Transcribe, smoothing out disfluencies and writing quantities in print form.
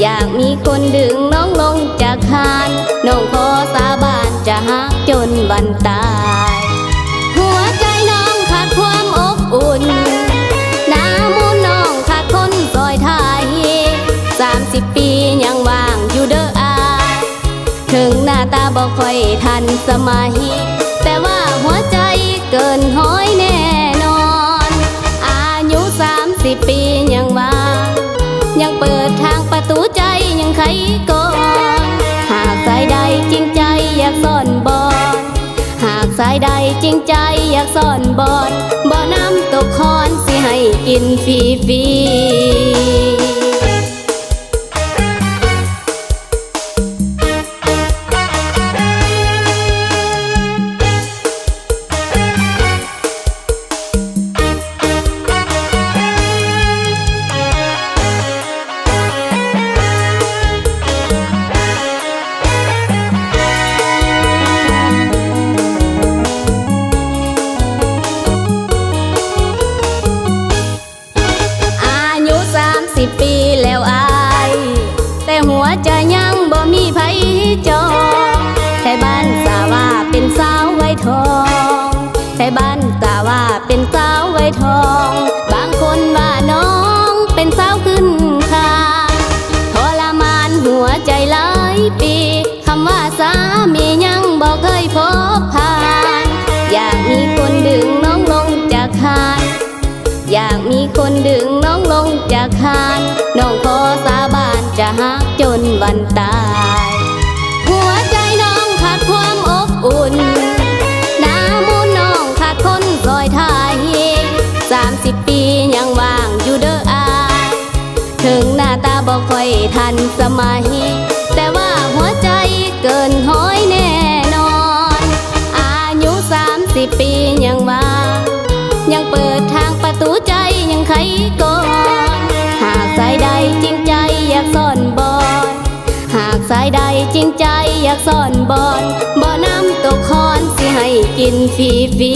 อยากมีคนดึงน้องลงจากคานน้องขอสาบานจะหักจนวันตายหัวใจน้องขาดความอบอุ่นหน้ามูน้องขาดคนซอยทาย30 ปียังว่างอยู่เด้ออายถึงหน้าตาบ่ค่อยทันสมัยแต่ว่าหัวใจเกินห้อยแน่นอนอายุ30 ปียังว่างยังเปิดทางประตูใจยังไขก่อนหากสายใดจริงใจอยากซ่อนบอนหากสายใดจริงใจอยากซ่อนบอนบ่น้ำตกคอนสิให้กินฟรี30 ปีแล้วอายแต่หัวใจยังบ่มีไผจองไทยบ้านสาว่าเป็นสาวไว้ทองไทยบ้านสาว่าเป็นสาวไว้ทองบางคนว่าน้องเป็นสาวขึ้นคานทรมานหัวใจหลายปีคำว่าสามียังบ่เคยพบผ่านอยากมีคนดึงน้องลงจากคานอยากมีคนดึงน้องลงจากคานน้องขอสาบานจะหักจนวันตายหัวใจน้องขาดความอบอุ่นหน้ามูน้องขาดคนซอยทาย30 ปียังว่างอยู่เด้ออายถึงหน้าตาบ่ค่อยทันสมัยแต่ว่าหัวใจเกินห้อยแน่นอนอายุ30 ปียังว่างยังเปิดทางประตูใจยังไขก่อนหากสายใดจริงใจอยากซ่อนบอนหากสายใดจริงใจอยากซ่อนบอนบ่น้ำตกคอนสิให้กินฟรี